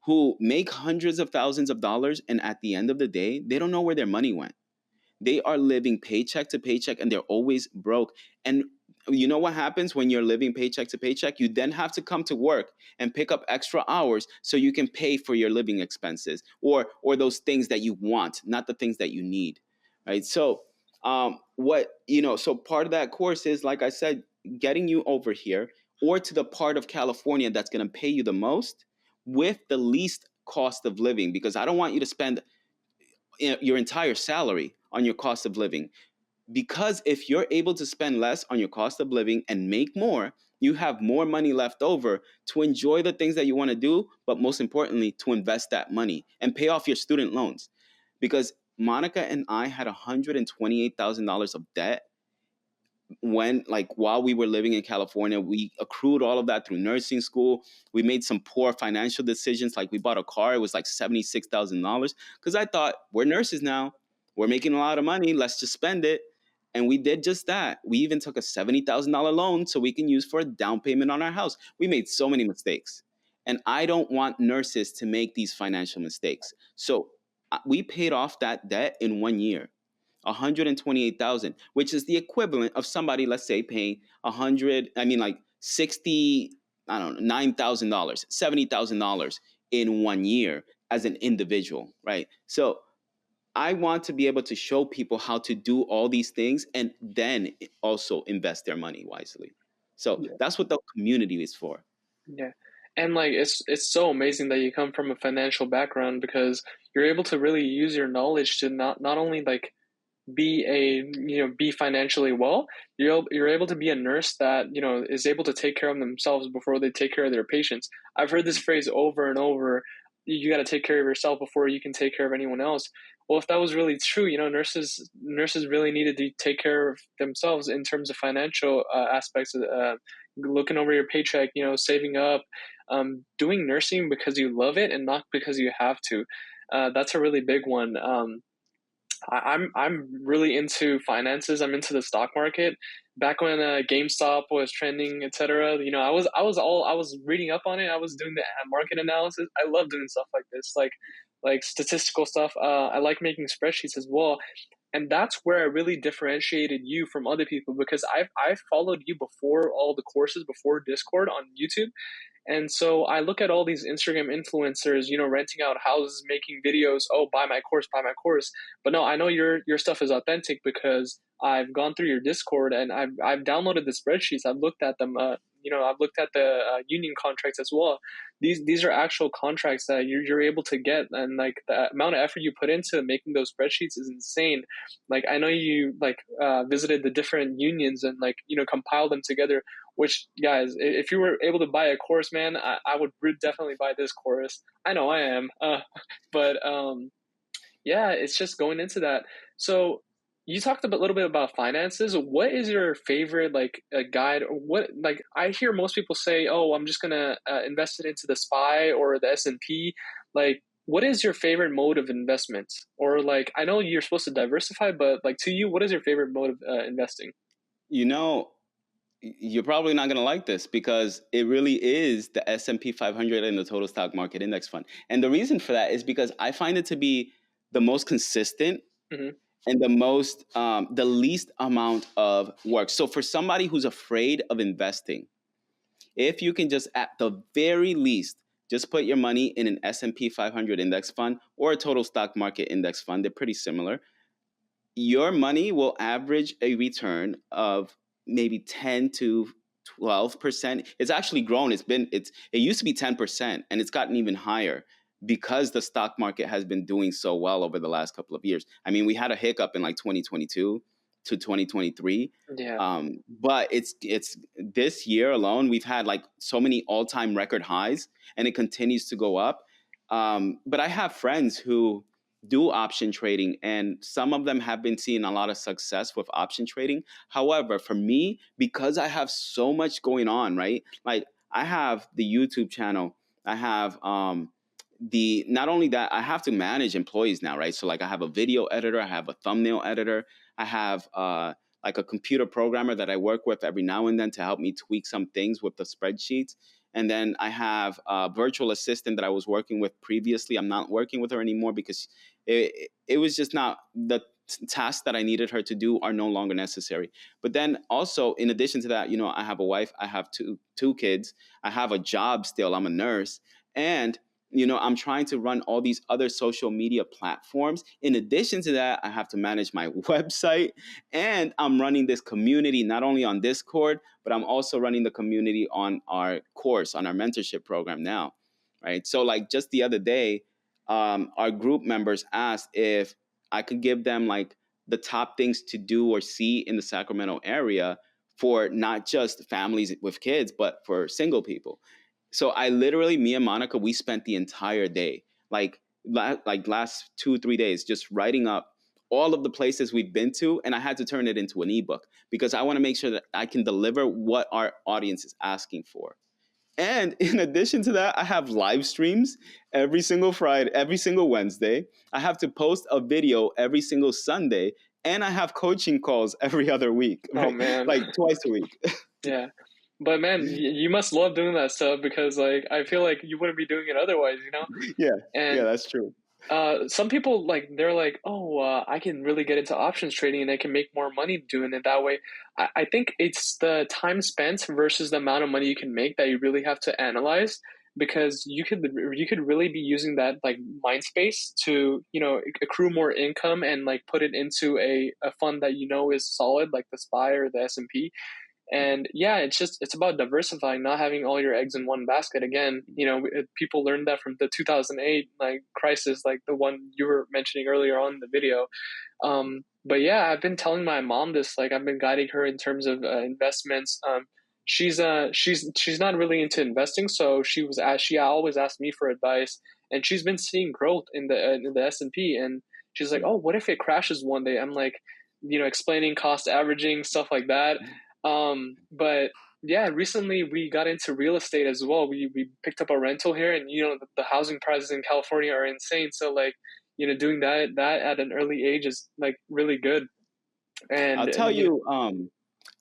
who make hundreds of thousands of dollars. And at the end of the day, they don't know where their money went. They are living paycheck to paycheck and they're always broke. And you know what happens when you're living paycheck to paycheck? You then have to come to work and pick up extra hours so you can pay for your living expenses or those things that you want, not the things that you need. Right? So so part of that course is, like I said, getting you over here or to the part of California that's going to pay you the most with the least cost of living, because I don't want you to spend your entire salary on your cost of living. Because if you're able to spend less on your cost of living and make more, you have more money left over to enjoy the things that you want to do, but most importantly, to invest that money and pay off your student loans. Because Monica and I had $128,000 of debt when, like, while we were living in California. We accrued all of that through nursing school. We made some poor financial decisions, like we bought a car. It was like $76,000 because I thought, we're nurses now, we're making a lot of money, let's just spend it. And we did just that. We even took a $70,000 loan so we can use for a down payment on our house. We made so many mistakes, and I don't want nurses to make these financial mistakes. So we paid off that debt in 1 year. 128,000, which is the equivalent of somebody, let's say, paying 100, I mean, like 60, I don't know, $9,000, $70,000 in 1 year as an individual, right? So I want to be able to show people how to do all these things and then also invest their money wisely. So Yeah. that's what the community is for. Yeah. And like it's so amazing that you come from a financial background because you're able to really use your knowledge to not only like be financially well. You're able to be a nurse that is able to take care of themselves before they take care of their patients. I've heard this phrase over and over. You got to take care of yourself before you can take care of anyone else. Well, if that was really true, nurses really needed to take care of themselves in terms of financial aspects, looking over your paycheck, saving up, doing nursing because you love it and not because you have to. That's a really big one. I'm really into finances. I'm into the stock market. Back when GameStop was trending, etc. I was reading up on it. I was doing the market analysis. I love doing stuff like this, like statistical stuff. I like making spreadsheets as well, and that's where I really differentiated you from other people because I've followed you before all the courses, before Discord on YouTube, and so I look at all these Instagram influencers, renting out houses, making videos. Oh, buy my course, buy my course. But no, I know your stuff is authentic because I've gone through your Discord and I've downloaded the spreadsheets. I've looked at them. I've looked at the union contracts as well. These are actual contracts that you're able to get, and like the amount of effort you put into making those spreadsheets is insane. Like I know you visited the different unions and compiled them together. Which, guys, if you were able to buy a course, man, I would definitely buy this course. I know I am. But yeah, it's just going into that. So you talked a little bit about finances. What is your favorite guide? Or what I hear most people say, oh, I'm just gonna invest it into the SPY or the S&P. Like, what is your favorite mode of investment? Or like, I know you're supposed to diversify, but like to you, what is your favorite mode of investing? You know, you're probably not going to like this because it really is the S&P 500 and the total stock market index fund. And the reason for that is because I find it to be the most consistent Hmm. and the least amount of work. So for somebody who's afraid of investing, if you can just at the very least just put your money in an S&P 500 index fund or a total stock market index fund, they're pretty similar. Your money will average a return of maybe 10 to 12%. It's actually grown. It used to be 10% and it's gotten even higher because the stock market has been doing so well over the last couple of years. I mean, we had a hiccup in like 2022 to 2023. Yeah. But it's this year alone, we've had like so many all-time record highs and it continues to go up. But I have friends who do option trading, and some of them have been seeing a lot of success with option trading. However, for me, because I have so much going on, right? Like I have the YouTube channel, I have the not only that, I have to manage employees now, right? So like I have a video editor, I have a thumbnail editor, I have like a computer programmer that I work with every now and then to help me tweak some things with the spreadsheets. And then I have a virtual assistant that I was working with previously. I'm not working with her anymore because it was just not the tasks that I needed her to do are no longer necessary. But then also, in addition to that, I have a wife, I have two kids, I have a job still, I'm a nurse, and I'm trying to run all these other social media platforms. In addition to that, I have to manage my website, and I'm running this community not only on Discord, but I'm also running the community on our course, on our mentorship program now, right? So, like just the other day, our group members asked if I could give them like the top things to do or see in the Sacramento area for not just families with kids, but for single people. So I literally, me and Monica, we spent the entire day, like last 2 3 days, just writing up all of the places we've been to, and I had to turn it into an ebook because I want to make sure that I can deliver what our audience is asking for. And in addition to that, I have live streams every single Friday, every single Wednesday. I have to post a video every single Sunday, and I have coaching calls every other week, Oh right? man. Like twice a week. Yeah. But man, you must love doing that stuff because like I feel like you wouldn't be doing it otherwise, you know? Yeah, yeah, And that's true. some people like they're like, oh, I can really get into options trading and I can make more money doing it that way. I think it's the time spent versus the amount of money you can make that you really have to analyze because you could really be using that like mind space to accrue more income and like put it into a fund that you know is solid like the SPY or the S&P. And yeah, it's about diversifying, not having all your eggs in one basket. Again, people learned that from the 2008 like crisis, like the one you were mentioning earlier on in the video. But yeah, I've been telling my mom this. Like I've been guiding her in terms of investments. She's not really into investing, so she always asked me for advice, and she's been seeing growth in the S&P, and she's like, oh, what if it crashes one day? I'm like, explaining cost averaging stuff like that. But yeah, recently we got into real estate as well. We picked up a rental here, and the housing prices in California are insane. So like doing that at an early age is like really good. I'll And tell you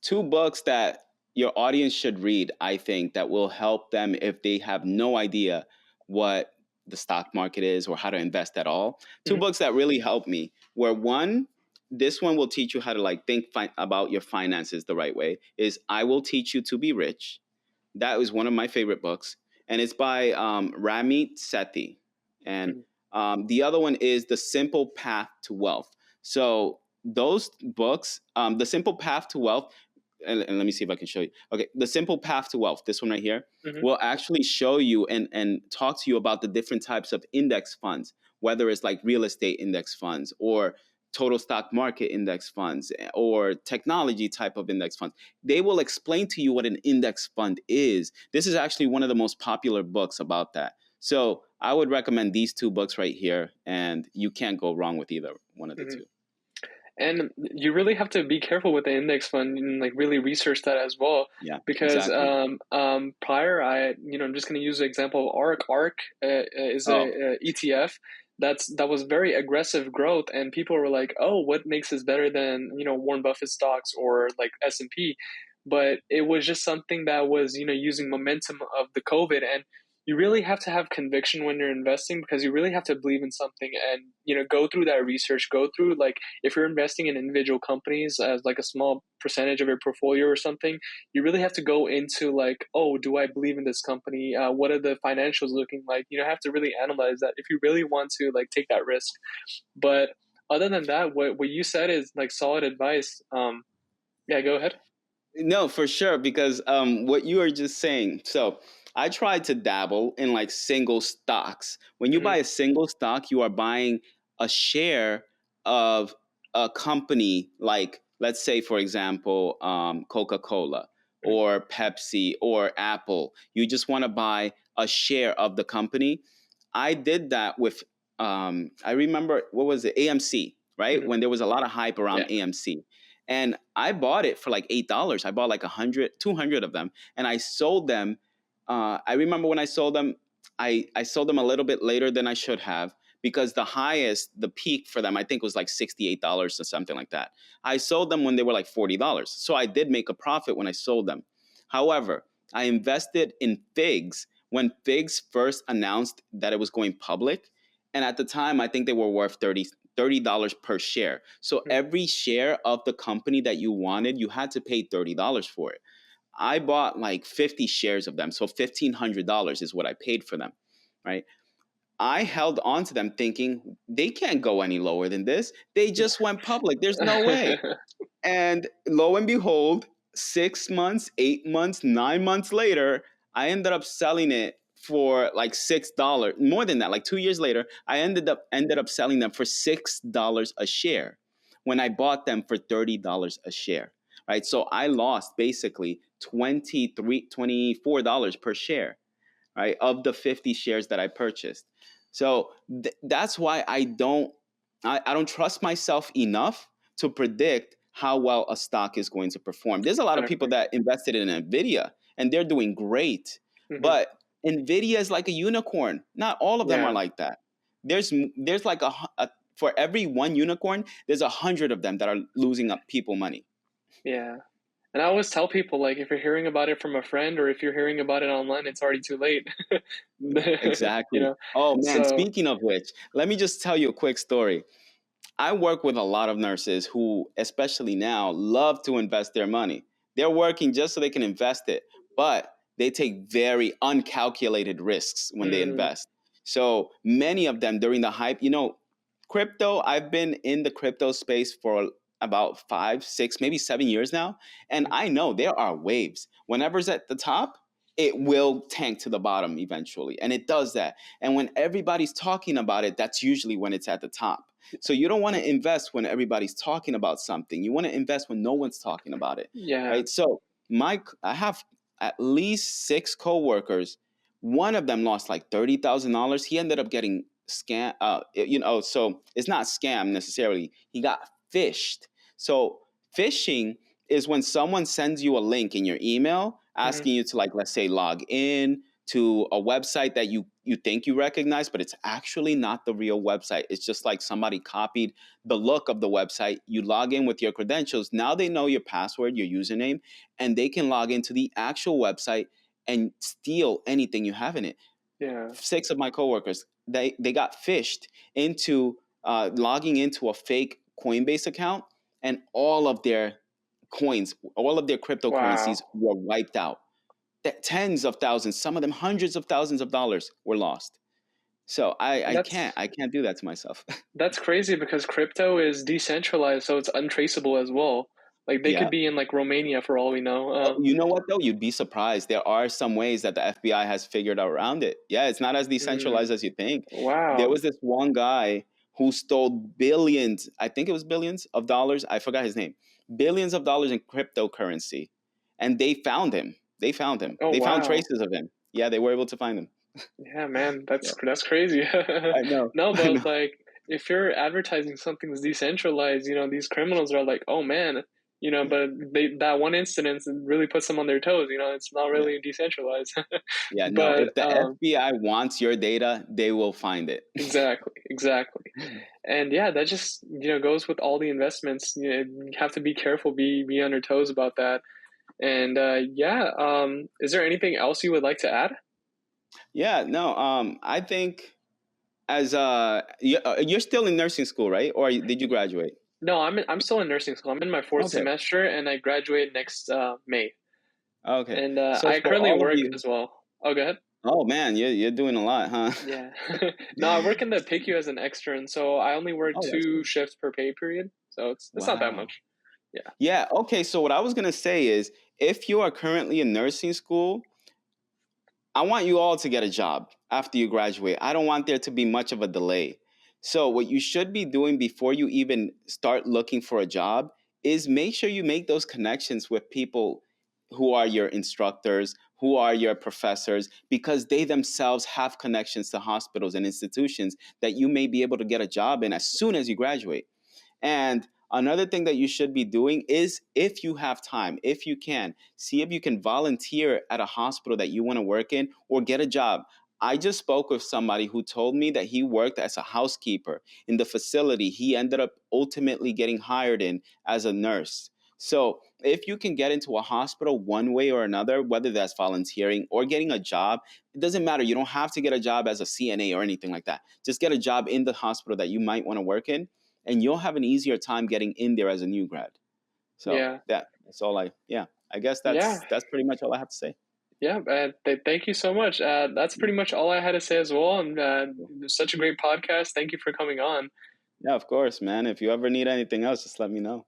two books that your audience should read, I think, that will help them if they have no idea what the stock market is or how to invest at all. Two Mhm. books that really helped me were one, this one will teach you how to like think about your finances the right way, is I Will Teach You to Be Rich. That was one of my favorite books, and it's by Ramit Sethi. And Mhm. the other one is The Simple Path to Wealth. So those books, The Simple Path to Wealth, and let me see if I can show you. Okay, The Simple Path to Wealth, this one right here, Mhm. will actually show you and talk to you about the different types of index funds, whether it's like real estate index funds or total stock market index funds or technology type of index funds. They will explain to you what an index fund is. This is actually one of the most popular books about that. So I would recommend these two books right here, and you can't go wrong with either one of the Mhm. two. And you really have to be careful with the index fund and like really research that as well. Yeah, Because exactly. prior, I'm just going to use the example of ARC. ARC is Oh, a ETF that was very aggressive growth, and people were like, "Oh, what makes this better than Warren Buffett stocks or like S&P?" But it was just something that was using momentum of the COVID, and you really have to have conviction when you're investing because you really have to believe in something and go through that research, go through like if you're investing in individual companies as like a small percentage of your portfolio or something, you really have to go into like, oh, do I believe in this company? What are the financials looking like? You have to really analyze that if you really want to like take that risk. But other than that, what you said is like solid advice. Yeah, go ahead. no, for sure, because what you are just saying. So I tried to dabble in like single stocks. When you buy Hmm. a single stock, you are buying a share of a company, like let's say, for example, Coca-Cola Hmm. or Pepsi or Apple. You just want to buy a share of the company. I did that with I remember, what was it, AMC, right? Hmm. When there was a lot of hype around Yeah. AMC, and I bought it for like $8. I bought like 100, 200 of them, and I sold them. I remember when I sold them, I sold them a little bit later than I should have, because the peak for them, I think, was like $68 or something like that. I sold them when they were like $40, so I did make a profit when I sold them. However, I invested in Figs when Figs first announced that it was going public, and at the time, I think they were worth $30 per share. So Hmm. every share of the company that you wanted, you had to pay $30 for it. I bought like 50 shares of them. So $1,500 is what I paid for them, right? I held on to them thinking they can't go any lower than this. They just went public. There's no way. And lo and behold, 6 months, 8 months, 9 months later, I ended up selling it for like $6. More than that, like 2 years later, I ended up selling them for $6 a share when I bought them for $30 a share. Right. So I lost basically $24 per share, right, of the 50 shares that I purchased. So that's why I don't trust myself enough to predict how well a stock is going to perform. There's a lot of people Exactly. that invested in Nvidia and they're doing great, Hmm. but Nvidia is like a unicorn. Not all of them are Yeah. like that. There's like for every one unicorn, there's 100 of them that are losing up people money. Yeah. And I always tell people like if you're hearing about it from a friend or if you're hearing about it online, it's already too late. you Exactly. know. Oh man, So. speaking of which, let me just tell you a quick story. I work with a lot of nurses who, especially now, love to invest their money. They're working just so they can invest it, but they take very uncalculated risks when they Mm, invest. So many of them during the hype, crypto, I've been in the crypto space for about 5, 6, maybe 7 years now. And mm, I know there are waves. Whenever it's at the top, it will tank to the bottom eventually. And it does that. And when everybody's talking about it, that's usually when it's at the top. So you don't want to invest when everybody's talking about something. You want to invest when no one's talking about it, yeah. right? So I have at least 6 coworkers. One of them lost like $30,000. He ended up getting scam. So it's not scam necessarily. He got fished. So phishing is when someone sends you a link in your email Hmm. asking you to, like, let's say, log in to a website that you think you recognize, but it's actually not the real website. It's just like somebody copied the look of the website. You log in with your credentials. Now they know your password, your username, and they can log into the actual website and steal anything you have in it. Yeah. 6 of my coworkers, they got fished into logging into a fake Coinbase account, and all of their coins, all of their cryptocurrencies Wow. were wiped out. That tens of thousands, some of them hundreds of thousands of dollars were lost. So I can't That's I can't do that to myself. that's crazy because crypto is decentralized, so it's untraceable as well. Like they could Yeah. be in like Romania for all we know. You know what though? You'd be surprised. There are some ways that the FBI has figured out around it. Yeah, it's not as decentralized Mm, as you think. There wow. was this one guy who stole billions, I think it was billions of dollars. I forgot his name. Billions of dollars in cryptocurrency. And they found him. They found him. Oh They found wow. traces of him. Yeah, they were able to find him. Yeah, man, So that's crazy. I know. No, I but know. like if you're advertising something's decentralized, these criminals are like, oh man, Yeah. but that one incident really puts them on their toes. It's not Yeah. really decentralized. Yeah. No, But if the FBI wants your data, they will find it. exactly, exactly. And yeah, that just goes with all the investments. You have to be careful, be on your toes about that. And yeah, is there anything else you would like to add? Yeah. No. I think as you're still in nursing school, right? Or did you graduate? No, I'm still in nursing school. I'm in my fourth Okay. semester, and I graduate next May. Okay. And So I for currently all of work you, as well. Oh, go ahead. oh man, you're doing a lot, huh? Yeah. No, I work in the PICU as an extern, so I only work Oh, that's two good. shifts per pay period. So it's not that Wow. much. Yeah. Yeah. Okay. So what I was gonna say is, if you are currently in nursing school, I want you all to get a job after you graduate. I don't want there to be much of a delay. So, what you should be doing before you even start looking for a job is make sure you make those connections with people who are your instructors, who are your professors, because they themselves have connections to hospitals and institutions that you may be able to get a job in as soon as you graduate. And another thing that you should be doing is, if you have time, if you can, see if you can volunteer at a hospital that you want to work in or get a job. I just spoke with somebody who told me that he worked as a housekeeper in the facility he ended up ultimately getting hired in as a nurse. So, if you can get into a hospital one way or another, whether that's volunteering or getting a job, it doesn't matter. You don't have to get a job as a CNA or anything like that. Just get a job in the hospital that you might want to work in, and you'll have an easier time getting in there as a new grad. So Yeah. that's all I guess Yeah. that's pretty much all I have to say. Yeah. Thank you so much. That's pretty much all I had to say as well. And it was such a great podcast. Thank you for coming on. Yeah, of course, man. If you ever need anything else, just let me know.